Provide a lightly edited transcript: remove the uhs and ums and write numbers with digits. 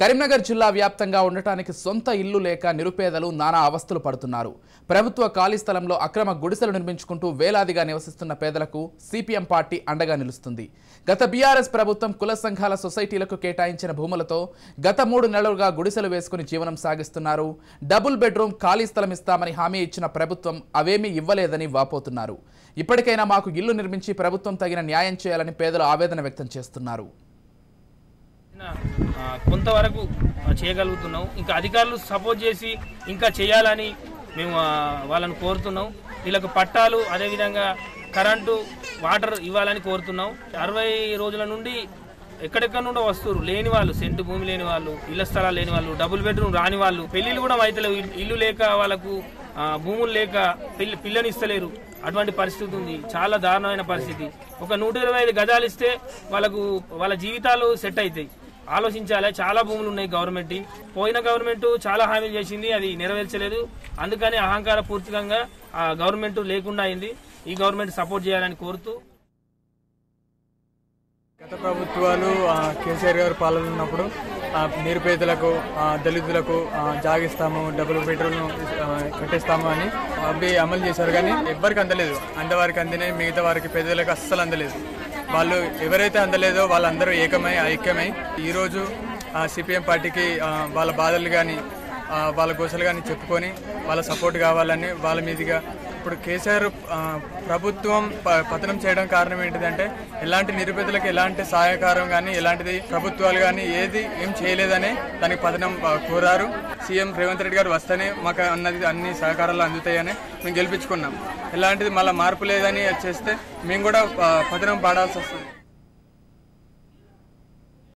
కరీంనగర్ జిల్లా వ్యాప్తంగా ఉండటానికి సొంత ఇల్లు లేక నిరుపేదలు నానా అవస్థలు పడుతున్నారు. ప్రభుత్వ ఖాళీ స్థలంలో అక్రమ గుడిసెలు నిర్మించుకుంటూ వేలాదిగా నివసిస్తున్న పేదలకు సిపిఎం పార్టీ అండగా నిలుస్తుంది. గత బీఆర్ఎస్ ప్రభుత్వం కుల సంఘాల సొసైటీలకు కేటాయించిన భూములతో గత 3 నెలలుగా గుడిసెలు వేసుకుని జీవనం సాగిస్తున్నారు. డబుల్ బెడ్రూమ్ ఖాళీ స్థలం ఇస్తామని హామీ ఇచ్చిన ప్రభుత్వం అవేమీ ఇవ్వలేదని వాపోతున్నారు. ఇప్పటికైనా మాకు ఇల్లు నిర్మించి ప్రభుత్వం తగిన న్యాయం చేయాలని పేదలు ఆవేదన వ్యక్తం చేస్తున్నారు. కొంతవరకు చేయగలుగుతున్నాం. ఇంకా అధికారులు సపోర్ట్ చేసి ఇంకా చేయాలని మేము వాళ్ళని కోరుతున్నాం. వీళ్ళకు పట్టాలు అదేవిధంగా కరెంటు వాటర్ ఇవ్వాలని కోరుతున్నాం. 60 రోజుల నుండి ఎక్కడెక్కడ నుండో వస్తున్నారు. లేని వాళ్ళు, సెంటు భూమి లేని వాళ్ళు, ఇళ్ల స్థలాలు లేని వాళ్ళు, డబుల్ బెడ్రూమ్ రాని వాళ్ళు, పెళ్లిళ్ళు కూడా అయితలేవు. ఇల్లు లేక వాళ్ళకు భూములు లేక పిల్లని ఇస్తలేరు. అటువంటి పరిస్థితి ఉంది. చాలా దారుణమైన పరిస్థితి. ఒక 125 గజాలు ఇస్తే వాళ్ళ జీవితాలు సెట్ అవుతాయి. ఆలోచించాలి. చాలా భూములు ఉన్నాయి గవర్నమెంట్. పోయిన గవర్నమెంట్ చాలా హామీలు చేసింది, అది నెరవేర్చలేదు. అందుకని అహంకార పూర్తికంగా గవర్నమెంట్ లేకుండా అయింది. ఈ గవర్నమెంట్ సపోర్ట్ చేయాలని కోరుతూ, గత ప్రభుత్వాలు కేసీఆర్ గారు పాలన ఉన్నప్పుడు నిరుపేదలకు, దళితులకు జాగిస్తాము, డబుల్ బెడ్రూమ్ కట్టిస్తాము అని అవి అమలు చేశారు. కానీ ఎవ్వరికి అందలేదు. అందవారికి అందినాయి, మిగతా వారికి పేదలకు అస్సలు అందలేదు. వాళ్ళు ఎవరైతే అందలేదో వాళ్ళందరూ ఐక్యమై ఈరోజు సిపిఎం పార్టీకి వాళ్ళ బాధలు కానీ వాళ్ళ గోసలు కానీ చెప్పుకొని వాళ్ళ సపోర్ట్ కావాలని వాళ్ళ మీదుగా ఇప్పుడు కేసీఆర్ ప్రభుత్వం పతనం చేయడం కారణం ఏంటిదంటే ఎలాంటి నిరుపేదలకు ఎలాంటి సహాయకారం కానీ ఎలాంటిది ప్రభుత్వాలు కానీ ఏం చేయలేదని దానికి పతనం కోరారు. సీఎం రేవంత్ రెడ్డి గారు వస్తేనే మాకు అన్ని సహకారాలు అందుతాయని మేము గెలిపించుకున్నాం. ఎలాంటిది మళ్ళీ మార్పు లేదని చేస్తే మేము కూడా పతనం పాడాల్సి వస్తుంది.